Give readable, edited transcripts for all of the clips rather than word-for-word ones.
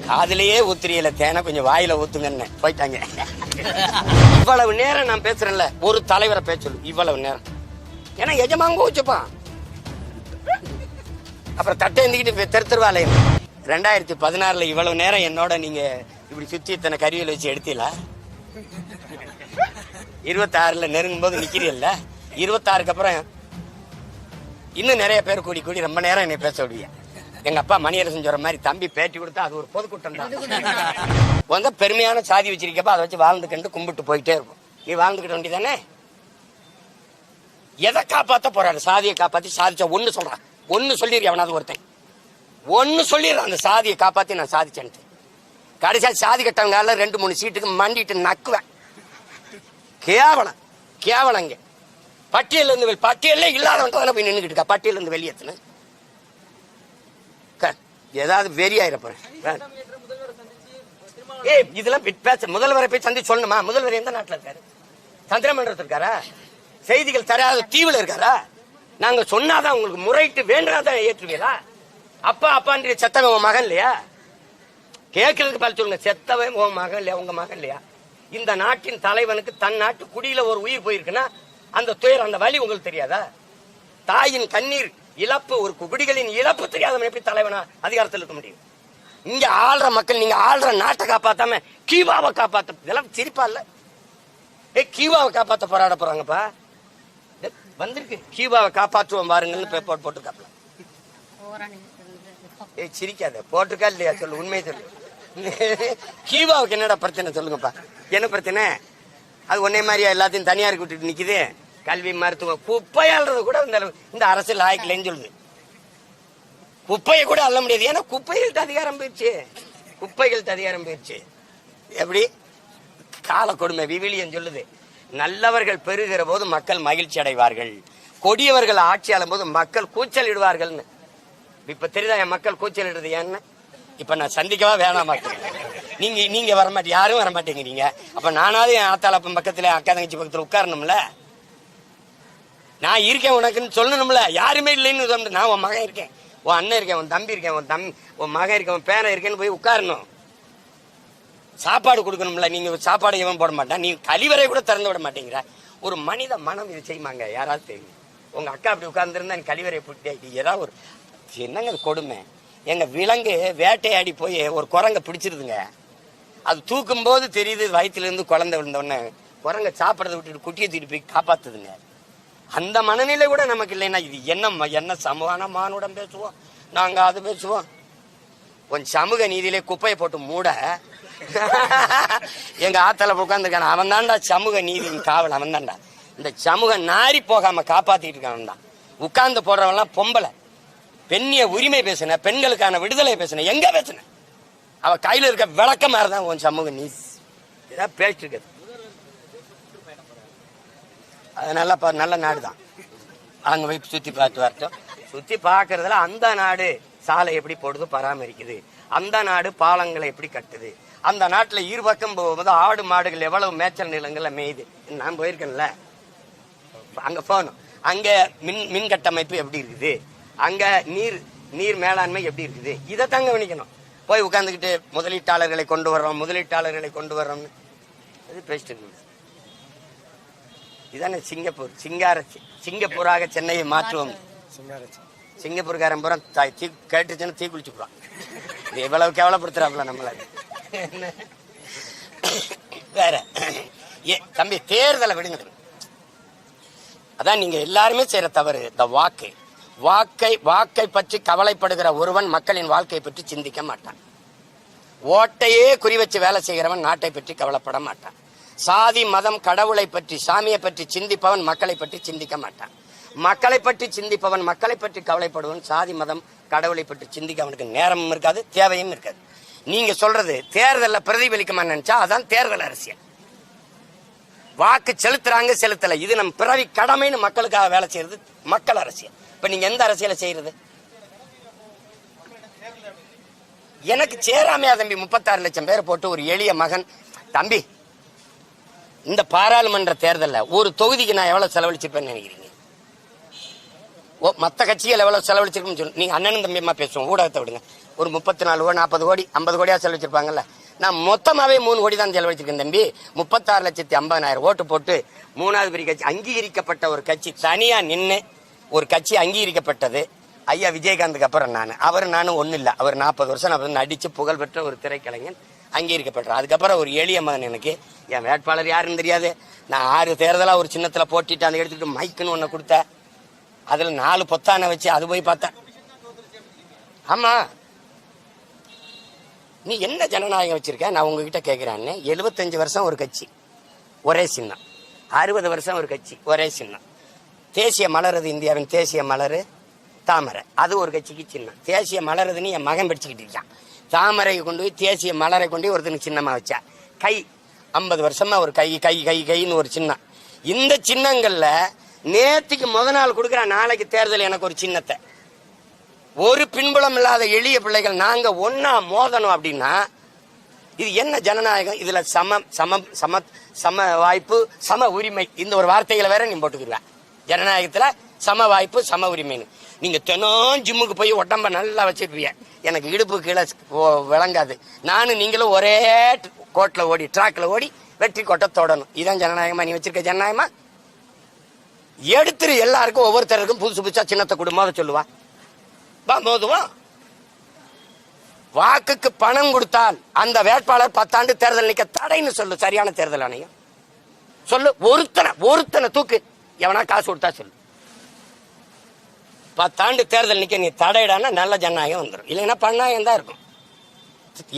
காதுலயே ஊத்துறியில தேனை கொஞ்சம் வாயில ஊத்துங்கன்னு போயிட்டாங்க. இவ்வளவு நேரம் நான் பேசுறேன்ல, ஒரு தலைவரை பேச சொல்லு இவ்வளவு நேரம். ஏன்னா எஜமாங்க வச்சுப்பான், அப்புறம் தட்டை எழுந்திக்கிட்டு தெருவாலயம். 2016 இவ்வளவு நேரம் என்னோட நீங்க இப்படி சுத்தி இத்தனை கருவியில் வச்சு எடுத்தீங்களா? 26 நெருங்கும் போது நிக்கிறீல்ல, 26க்கு அப்புறம் இன்னும் நிறைய பேர் கூடி கூடி ரொம்ப நேரம் என்னை பேச விடுவீங்க. எங்க அப்பா மணியரசன் சொல்ற மாதிரி தம்பி பேட்டி கொடுத்தா அது ஒரு பொதுக்கூட்டம் தான். உங்க பெருமையான சாதி வச்சிருக்கப்ப அதை வச்சு வாழ்ந்துக்கிட்டு கும்பிட்டு போயிட்டே இருக்கும். நீ வாழ்ந்துக்கிட்ட வேண்டியதானே? எதை காப்பாத்த போறாரு? சாதியை காப்பாத்தி சாதிச்ச ஒண்ணு சொல்றான், ஒண்ணு சொல்லிடுற அவனாவது ஒருத்தன் ஒண்ணு சொல்லிடுறான், அந்த சாதியை காப்பாத்தி நான் சாதிச்சேன்ட்டு. கடைசியா சாதி கட்டவங்க 2-3 சீட்டுக்கு மண்டிட்டு நக்குவேன். கேவலம் கேவலங்க. பட்டியல இருந்து பட்டியலே இல்லாதவன் போய் நின்றுக்கிட்டு இருக்கா. பட்டியல இருந்து வெளியேற்றுன்னு ஏதாவது வெறியாயிரப்போறேன். இதெல்லாம் பேச முதல்வரை போய் சந்திச்சு சொல்லணுமா? முதல்வர் எந்த நாட்டில் இருக்காரு? சந்திரமண்டலத்தில் இருக்காரா? செய்திகள் தராத தீவுல இருக்காரா? நாங்க சொன்னாதான் உங்களுக்கு முறையிட்டு வேண்டாதான் ஏற்றுவீங்களா? அப்பா அப்பான்ற செத்தவன் உன் மகன் இல்லையா? கேட்கறதுக்கு பார்த்து சொல்லுங்க, செத்தவன் உன் மகன் இல்லையா? உங்க மகன் இல்லையா? இந்த நாட்டின் தலைவனுக்கு தன் நாட்டு குடியில ஒரு உயிர் போயிருக்குன்னா அந்த துயர், அந்த வலி உங்களுக்கு தெரியாதா? தாயின் கண்ணீர் இழப்பு, ஒரு குடிகளின் இழப்பு தெரியாத எப்படி தலைவனா அதிகாரத்தில் இருக்க முடியும்? இங்க ஆள்ற மக்கள், நீங்க ஆள்ற நாட்டை காப்பாத்தாம கீவாவை காப்பாத்த, இதெல்லாம் சிரிப்பா இல்ல? கீவாவை காப்பாத்த போராட போறாங்கப்பா. வந்திருக்கு கீவாவை காப்பாற்றுவோம் பாருங்கன்னு போட்டுருக்காப்ல. சிரிக்காத, போட்டிருக்கா இல்லையா சொல்லு, உண்மையை சொல்லு. கீவாவுக்கு என்னடா பிரச்சனை சொல்லுங்கப்பா? என்ன பிரச்சனை? அது ஒன்னே மாதிரியா எல்லாத்தையும் தனியாருக்கு விட்டுட்டு நிக்குது? கல்வி, மருத்துவம், குப்பையாள்றது கூட இந்த அரசியல் ஆய்க்கலன்னு சொல்லுது. குப்பையை கூட அள்ள முடியாது, ஏன்னா குப்பைகள்ட்ட அதிகாரம் போயிடுச்சு. குப்பைகள்ட்ட அதிகாரம் போயிடுச்சு. எப்படி கால கொடுமை. விவிலியம் சொல்லுது, நல்லவர்கள் பெறுகிற போது மக்கள் மகிழ்ச்சி அடைவார்கள், கொடியவர்கள் ஆட்சி ஆளும் போது மக்கள் கூச்சல் இடுவார்கள். இப்ப தெரியுதா என் மக்கள் கூச்சல் இடுறது ஏன்னு? இப்ப நான் சந்திக்கவா வேணாமா? நீங்க வரமாட்டீங்க, யாரும் வரமாட்டேங்கிறீங்க. அப்ப நானாவது என் ஆத்தாளப்பன் பக்கத்துல, அக்கா தங்கச்சி பக்கத்துல உட்காரணும்ல. நான் இருக்கேன் உனக்குன்னு சொல்லணும்ல. யாருமே இல்லைன்னு நான் உன் மகன் இருக்கேன், உன் அண்ணன் இருக்கேன், உன் தம்பி இருக்கேன், உன் மகன் இருக்கேன், உன் பேரன் இருக்கேன்னு போய் உட்காரணும். சாப்பாடு கொடுக்கணும்ல. நீங்க சாப்பாடு எவன் போட மாட்டான், நீ கழிவறை கூட திறந்து விட மாட்டேங்கிற. ஒரு மனித மனம் இது செய்யுமாங்க? யாராவது தெரியும்? உங்க அக்கா அப்படி உட்கார்ந்துருந்தா நீ கழிவறை போட்டு ஏதாவது ஒரு என்னங்க கொடுமை. எங்க விலங்கு வேட்டையாடி போய் ஒரு குரங்க பிடிச்சிருதுங்க. அது தூக்கும் போது தெரியுது வயிற்றுல இருந்து குழந்தை விழுந்தோடனே குரங்க சாப்பிடறத விட்டுட்டு குட்டியை தூக்கிட்டு போய் காப்பாத்துதுங்க. அந்த மனநிலை கூட நமக்கு இல்லைன்னா இது என்ன சமூக மானுடம் பேசுவோம் நாங்க, அது பேசுவோம். கொஞ்சம் சமூக நீதியிலே குப்பையை போட்டு மூட எங்க ஆத்தல உட்காந்துருக்கான அவன் தான்டா சமூக நீதியின் காவல். அவன் தான்டா இந்த சமூக நாரி போகாம காப்பாத்திட்டு இருக்கான் தான். உட்கார்ந்து போடுறவன்லாம் பொம்பளை. பெண்ணிய உரிமை பேசுன, பெண்களுக்கான விடுதலை பேசுன, எங்க பேசுன? அவ கையில இருக்க விளக்க மாதிரிதான் உன் சமூக நீதி. இதான் பேசிட்டு இருக்குது. அது நல்ல நாடு தான். அங்க போய் சுத்தி பார்த்து வரட்டும். சுத்தி பார்க்கறதுல அந்த நாடு சாலை எப்படி போடுது, பராமரிக்குது, அந்த நாடு பாலங்களை எப்படி கட்டுது, அந்த நாட்டுல இருபக்கம் போகும்போது ஆடு மாடுகள் எவ்வளவு மேய்ச்சல் நிலங்கள்ல மேயுது. நான் போயிருக்கேன்ல, அங்க போகணும். அங்க மின் கட்டமைப்பு எப்படி இருக்குது, அங்க நீர் மேலாண்மை எப்படி இருக்குது, இதை தாங்க கவனிக்கணும். போய் உட்கார்ந்துக்கிட்டு முதலீட்டாளர்களை கொண்டு வர்றோம்னு அது பேசிட்டு இருக்கு. இதானே சிங்கப்பூர். சிங்கப்பூராக சென்னையை மாற்றுவோம். சிங்கப்பூர்காரன் பூரா கேட்டுச்சுன்னா தீ குளிச்சுக்குறான். இது எவ்வளவு கேவலப்படுத்துறாப்புல நம்மள. வேற தம்பி, தேர்தலை விடுங்க. அதான் நீங்க எல்லாருமே செய்யற தவறு. இந்த வாக்கை பற்றி கவலைப்படுகிற ஒருவன் மக்களின் வாழ்க்கையை பற்றி சிந்திக்க மாட்டான். ஓட்டையே குறி வச்சு வேலை செய்கிறவன் நாட்டை பற்றி கவலைப்பட மாட்டான். சாதி, மதம், கடவுளை பற்றி, சாமியை பற்றி சிந்திப்பவன் மக்களை பற்றி சிந்திக்க மாட்டான். மக்களை பற்றி சிந்திப்பவன், மக்களை பற்றி கவலைப்படுவன் சாதி, மதம், கடவுளை பற்றி சிந்திக்க அவனுக்கு நேரமும் இருக்காது, தேவையும் இருக்காது. நீங்க சொல்றது தேர்தலில் பிரதிபலிக்குமா நினைச்சா அதான் தேர்தல் அரசியல். வாக்கு செலுத்துறாங்க, செலுத்தல, இது நம் பிறவி கடமைன்னு மக்களுக்காக வேலை செய்யறது மக்கள் அரசியல். இப்ப நீங்க எந்த அரசியலை செய்யறது? எனக்கு சேராமையா தம்பி 36 லட்சம் பேரை போட்டு ஒரு எளிய மகன். தம்பி, இந்த பாராளுமன்ற தேர்தலில் ஒரு தொகுதிக்கு நான் எவ்வளவு செலவழிச்சிருப்பேன்னு நினைக்கிறீங்க? மற்ற கட்சிகள் எவ்வளவு செலவழிச்சிருக்குன்னு சொல்லு. நீங்க அண்ணனும் தம்பியமா பேசுவோம், ஊடகத்தை விடுங்க. ஒரு 34 கோடி 40 கோடி 50 கோடியா செலவழிச்சிருப்பாங்கல்ல. நான் மொத்தமாவே 3 கோடி தான் செலவழிச்சிருக்கேன் தம்பி. 36,50,000 ஓட்டு போட்டு 3வது பெரிய கட்சி, அங்கீகரிக்கப்பட்ட ஒரு கட்சி, தனியா நின்று ஒரு கட்சி அங்கீகரிக்கப்பட்டது ஐயா விஜயகாந்துக்கு அப்புறம் நானும் ஒன்றும் இல்லை. அவர் 40 வருஷம் நடிச்சு புகழ்பெற்ற ஒரு திரைக்கலைஞன், அங்கீகரிக்கப்பட்டார். அதுக்கப்புறம் ஒரு எளிய மகன், எனக்கு என் வேட்பாளர் யாருன்னு தெரியாது. நான் 6 தேர்தலாக ஒரு சின்னத்துல போட்டிட்டு அதை எடுத்துட்டு மைக்குன்னு ஒன்று கொடுத்தேன். அதுல 4 பொத்தானை வச்சு அது போய் பார்த்தேன். ஆமா, நீ என்ன ஜனநாயகம் வச்சிருக்க? நான் உங்ககிட்ட கேட்கிறேன். 75 வருஷம் ஒரு கட்சி ஒரே சின்னம், 60 வருஷம் ஒரு கட்சி ஒரே சின்னம். தேசிய மலர், அது இந்தியாவின் தேசிய மலர் தாமரை, அது ஒரு கட்சிக்கு சின்னம். தேசிய மலருதுன்னு என் மகன் படிச்சுக்கிட்டு இருக்கான். தாமரையை கொண்டு போய் தேசிய மலரை கொண்டு போய் ஒருத்தனுக்கு சின்னமா வச்சா. கை 50 வருஷமா ஒரு கை கை கை கைன்னு ஒரு சின்னம். இந்த சின்னங்கள்ல நேற்றுக்கு முத நாள் கொடுக்குறான், நாளைக்கு தேர்தல் எனக்கு ஒரு சின்னத்தை. ஒரு பின்புலம் இல்லாத எளிய பிள்ளைகள் நாங்க ஒன்னா மோதணும் அப்படின்னா இது என்ன ஜனநாயகம்? இதுல சம வாய்ப்பு, சம உரிமை, இந்த ஒரு வார்த்தைகளை வேற நீ போட்டுக்குருவ. ஜனநாயகத்துல சம வாய்ப்பு, சம உரிமைன்னு. நீங்க தினம் ஜிம்முக்கு போய் உடம்ப நல்லா வச்சிருப்பீங்க, எனக்கு இடுப்பு கீழே விளங்காது. நானும் நீங்களும் ஒரே கோட்ல ஓடி, டிராக்ல ஓடி வெற்றி கோட்டை தொடணும். இதான் ஜனநாயகமா? நீ வச்சிருக்க ஜனநாயகமா? எடுத்துரு, எல்லாருக்கும் ஒவ்வொருத்தருக்கும் புதுசு புதுசா சின்னத்தை கொடுமோத சொல்லுவா, மோதுவோம். வாக்குக்கு பணம் கொடுத்தால் அந்த வேட்பாளர் 10 ஆண்டு தேர்தல் நிக்க தடைன்னு சொல்லு. சரியான தேர்தல் ஆணையம் சொல்லு. ஒருத்தனை தூக்கு, எவனா காசு கொடுத்தா சொல்லு. 10 ஆண்டு தேர்தல் நிக்க நீ தடையிடானா நல்ல ஜனநாயகம் வந்துடும். இல்லைன்னா பண்ணாயம் தான் இருக்கும்.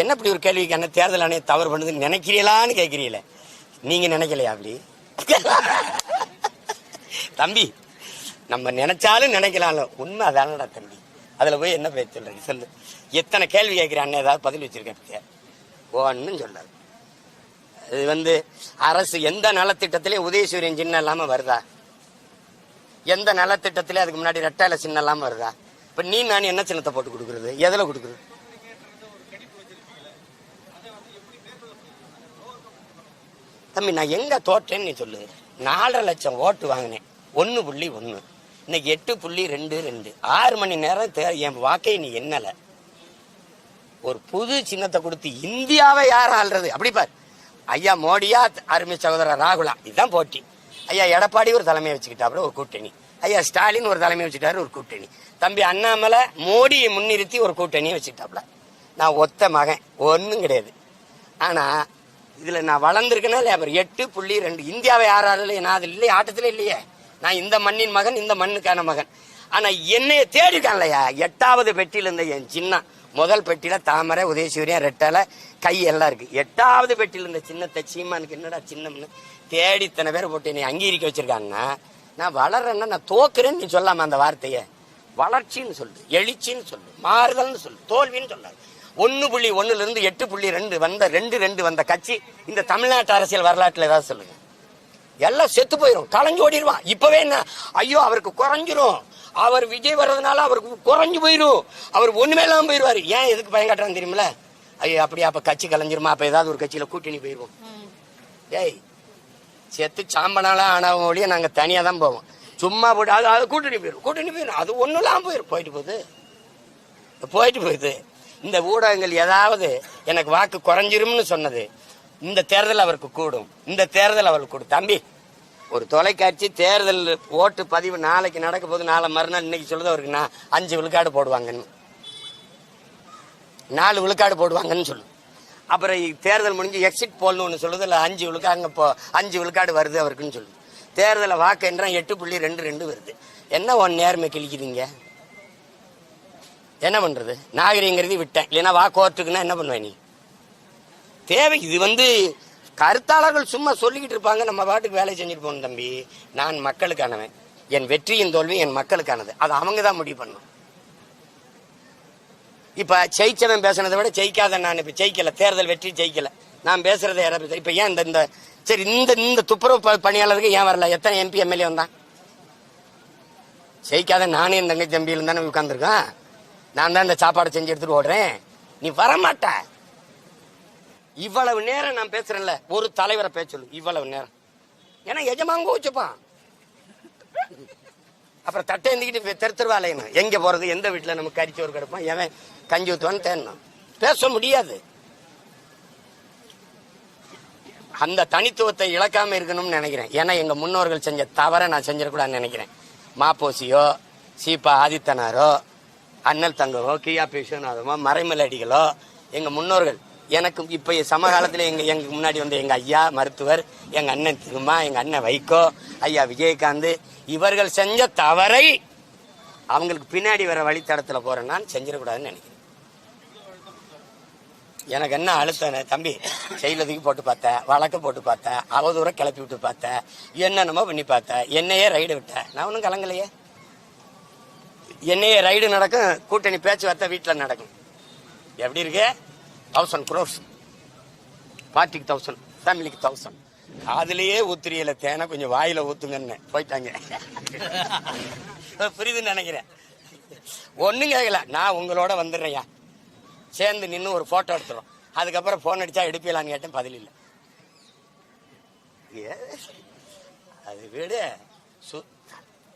என்ன இப்படி ஒரு கேள்விக்கு என்ன தேர்தல் ஆணையம் தவறு பண்ணுதுன்னு நினைக்கிறீங்களான்னு கேட்கிறீங்களே, நீங்க நினைக்கலையா? அப்படி தம்பி, நம்ம நினைச்சாலும் நினைக்கலாம்ல, உண்மை அதானடா தம்பி. அதுல போய் என்ன பேர் சொல்றது? சொல்லு. எத்தனை கேள்வி கேட்கிறான்னு ஏதாவது பதில் வச்சிருக்கேன்? ஒன்னும் சொல்லாது. இது அரசு எந்த நலத்திட்டத்திலே உதயசூரியன் சின்னம் இல்லாம வருதா? எந்த நலத்திட்டத்திலே அதுக்கு முன்னாடி ரெட்டால சின்னம் இல்லாம வருதா? இப்ப நீ நான் என்ன சின்னத்தை போட்டு கொடுக்கறது? எதுல கொடுக்கறது? தம்பி, நான் எங்க தோற்றேன்னு நீ சொல்லு. 4.5 லட்சம் ஓட்டு வாங்கினேன், 1.1. இன்னைக்கு 8.22. 6 மணி நேரம் என் வாக்கை நீ என்னல. ஒரு புது சின்னத்தை கொடுத்து இந்தியாவை யார் ஆள்றது? அப்படி பார். ஐயா மோடியா, அருமை சகோதரர் ராகுலா, இதுதான் போட்டி. ஐயா எடப்பாடி ஒரு தலைமையை வச்சுக்கிட்டாப்புல ஒரு கூட்டணி. ஐயா ஸ்டாலின் ஒரு தலைமையை வச்சுக்கிட்டாரு ஒரு கூட்டணி. தம்பி அண்ணாமலை மோடியை முன்னிறுத்தி ஒரு கூட்டணியை வச்சுக்கிட்டாப்புல. நான் ஒத்த மகன், ஒன்னும் கிடையாது. ஆனா இதுல நான் வளர்ந்துருக்கேன்னா இல்லையா? 8.2. இந்தியாவை யாராலும் நான் அது இல்லை, ஆட்டத்துல இல்லையே. நான் இந்த மண்ணின் மகன், இந்த மண்ணுக்கான மகன். ஆனா என்னைய தேடிக்கான் இல்லையா? 8வது பெட்டியில இருந்த என் சின்ன முதல் பெட்டியில தாமரை, உதயசூரியன், ரெட்டலை, கை எல்லாம் இருக்கு. 8வது பெட்டியில இருந்த சின்னத்தை சீமானுக்கு என்னடா சின்னம்னு தேடி இத்தனை பேரை போட்டு என்னை அங்கீகரிக்க வச்சிருக்காங்கன்னா, நான் வளர்றேன்னா நான் தோக்குறேன்னு நீ சொல்லாம அந்த வார்த்தைய. வளர்ச்சின்னு சொல்லு, எழுச்சின்னு சொல்லு, மாறுதல்னு சொல்லு, தோல்வின்னு சொல்லாது. 1.1 இருந்து 8.2 வந்த 2 வந்த கட்சி இந்த தமிழ்நாட்டு அரசியல் வரலாற்றுல ஏதாவது சொல்லுங்க. எல்லாம் செத்து போயிடும், களைஞ்சு ஓடிடுவான். இப்பவே என்ன, ஐயோ அவருக்கு குறைஞ்சிரும், அவர் விஜய் வர்றதுனால அவருக்கு குறைஞ்சு போயிடும், அவர் ஒண்ணுமே இல்லாம போயிடுவாரு. ஏன் எதுக்கு பயம் காட்டுறான்னு தெரியுமில? ஐயோ அப்படியே அப்ப கட்சி கலைஞ்சிருமா, அப்ப ஏதாவது ஒரு கட்சியில கூட்டணி போயிருவோம். ஏய், செத்து சாம்பனாலாம் ஆன ஒழிய நாங்க தனியா தான் போவோம். சும்மா போட்டு அது கூட்டணி போயிடும், அது ஒண்ணும் இல்லாம போயிட்டு போகுது. இந்த ஊடகங்கள் ஏதாவது எனக்கு வாக்கு குறைஞ்சிரும்னு சொன்னது, இந்த தேர்தல் அவருக்கு கூடும், இந்த தேர்தல் அவருக்கு கூடும். தம்பி, ஒரு தொலைக்காட்சி தேர்தல் ஓட்டு பதிவு நாளைக்கு நடக்க போது, நாளை மறுநாள் இன்னைக்கு சொல்லுது அவருக்கு 5 விழுக்காடு போடுவாங்கன்னு, 4 விழுக்காடு போடுவாங்கன்னு சொல்லு. அப்புறம் தேர்தல் முடிஞ்சு எக்ஸிட் போல்னு ஒன்று சொல்லுது, இல்லை 5 விழுக்காங்க 5 விழுக்காடு வருது அவருக்குன்னு சொல்லு. தேர்தலை வாக்கு என்ற 8.22 வருது. என்ன ஒன் நேர்மை கிழிக்குதுங்க? என்ன பண்றது? நாகரிகங்கிறது விட்டேன், இல்லைன்னா கோர்ட்டுக்குன்னா என்ன பண்ணுவேன் நீ? தேவை இது கருத்தாளர்கள் சும்மா சொல்லிக்கிட்டு இருப்பாங்க, நம்ம பாட்டுக்கு வேலை செஞ்சுட்டு போகணும். தம்பி, நான் மக்களுக்கானவன், என் வெற்றியின் தோல்வி என் மக்களுக்கானது, அது அவங்க தான் முடிவு பண்ணும். இப்ப ஜெயிச்சவன் பேசுனதை விட ஜெயிக்காத நான் இப்ப ஜெயிக்கல, தேர்தல் வெற்றி ஜெயிக்கல, நான் பேசுறதை யாராவது இப்ப ஏன் இந்த சரி இந்த துப்புரவு பணியாளருக்கு ஏன் வரல? எத்தனை எம்பி எம்எல்ஏ வந்தான்? ஜெயிக்காத நானே என் தங்கை தம்பியில தானே உட்கார்ந்துருக்கான். நான் தான் இந்த சாப்பாடு செஞ்சு எடுத்துட்டு ஓடுறேன், நீ வரமாட்ட. இவ்வளவு நேரம் நான் பேசுறேன்ல, ஒரு தலைவரை பேச சொல்லு இவ்வளவு நேரம். ஏன்னா எஜமாங்க வச்சுப்பான், அப்புறம் தட்டை எழுந்திக்கிட்டு தெருவா அலையணும். எங்க போறது, எந்த வீட்டுல நமக்கு கறிச்சோறு கிடப்போம், எவன் கஞ்சி ஊத்துவான்னு தேடணும். பேச முடியாது. அந்த தனித்துவத்தை இழக்காம இருக்கணும்னு நினைக்கிறேன். ஏன்னா எங்க முன்னோர்கள் செஞ்ச தவறை நான் செஞ்சிடக்கூடாதுன்னு நினைக்கிறேன். மாப்போசியோ, சீப்பா ஆதித்தனாரோ, அண்ணல் தங்கவோ, கியாபி விஸ்வநாதமோ, மறைமலை அடிகளோ, எங்க முன்னோர்கள் எனக்கு இப்ப சமகாலத்துல எங்க முன்னாடி வந்து எங்க ஐயா மருத்துவர், எங்க அண்ணன் திருமா, எங்க அண்ணன் வைகோ, ஐயா விஜயகாந்த், இவர்கள் செஞ்ச தவறை அவங்களுக்கு பின்னாடி வர வழித்தடத்துல போறேன் நான் செஞ்சிடக்கூடாதுன்னு நினைக்கிறேன். எனக்கு என்ன அழுத்தம் தம்பி, செயலதுக்கு போட்டு பார்த்தேன், வழக்கு போட்டு பார்த்தேன், அவதூறம் கிளப்பி விட்டு பார்த்தேன், என்னென்னமோ பண்ணி பார்த்தேன், என்னையே ரைடு விட்டேன். நான் ஒன்றும் கலங்கலையே. என்னையே ரைடு நடக்கும், கூட்டணி பேச்சுவார்த்தை வீட்டில் நடக்கும். எப்படி இருக்கு? 1000 crores பார்ட்டிக்கு 1000, ஃபேமிலிக்கு 1000. அதுலயே ஊத்துறியில தேனை கொஞ்சம் வாயில ஊத்துங்கன்னு போயிட்டாங்க. புரியுதுன்னு நினைக்கிறேன். ஒன்னும் கேட்கல, நான் உங்களோட வந்துடுறேன்யா, சேர்ந்து நின்று ஒரு போட்டோ எடுத்துரும். அதுக்கப்புறம் போன் அடிச்சா எடுப்பீங்களான்னு கேட்டேன், பதில் இல்லை. அது வீடு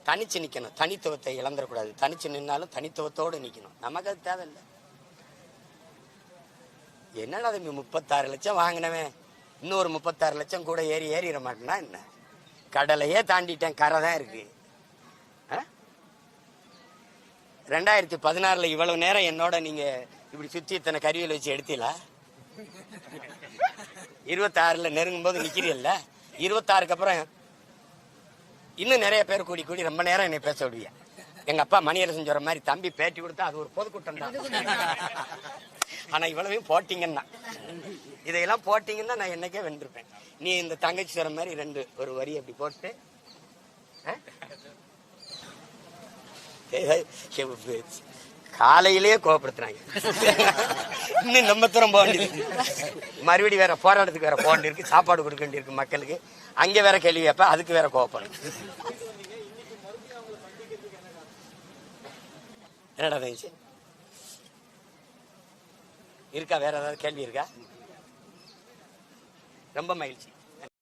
தனிச்சு நிக்கணும், தனித்துவத்தை இழந்துடக்கூடாது. தனிச்சு நின்னாலும் தனித்துவத்தோடு நிக்கணும். நமக்கு அது தேவையில்லை. என்னடா தம்பி 36 லட்சம் வாங்கினவன் இன்னொரு 36 லட்சம் கூட ஏறிட மாட்டேன்னா என்ன? கடலையே தாண்டிட்டேன், கரை தான் இருக்கு. 2016 இவ்வளவு நேரம் என்னோட நீங்க இப்படி சுத்தி இத்தனை கருவியில் வச்சு எடுத்தீங்களா? 26 நெருங்கும் போது நிக்கிறீல்ல, 26க்கு அப்புறம் இன்னும் நிறைய பேர் கூடி கூடி ரொம்ப நேரம் என்னை பேச விடுவியா. எங்க அப்பா மணியரசன் சொல்ற மாதிரி, தம்பி பேட்டி கொடுத்தா அது ஒரு பொதுக்கூட்டம் தான். ஆனா இவ்வளவையும் போட்டீங்கன்னா, இதையெல்லாம் போட்டீங்கன்னா நான் என்னைக்கே வென்றிருப்பேன். நீ இந்த தங்கச்சி சொல்ற மாதிரி ஒரு வரி அப்படி போட்டு காலையிலேயே கோவப்படுத்துறாங்க. இன்னும் நம்ம தூரம் போக வேண்டியது, மறுபடியும் வேற போராட்டத்துக்கு வேற போக வேண்டியிருக்கு, சாப்பாடு கொடுக்க வேண்டியிருக்கு மக்களுக்கு, அங்க வேற கேள்வி கேட்ப, அதுக்கு வேற கோவப்படும். என்னடா தங்கச்சி இருக்கா? வேற ஏதாவது கேள்வி இருக்கா? ரொம்ப மகிழ்ச்சி.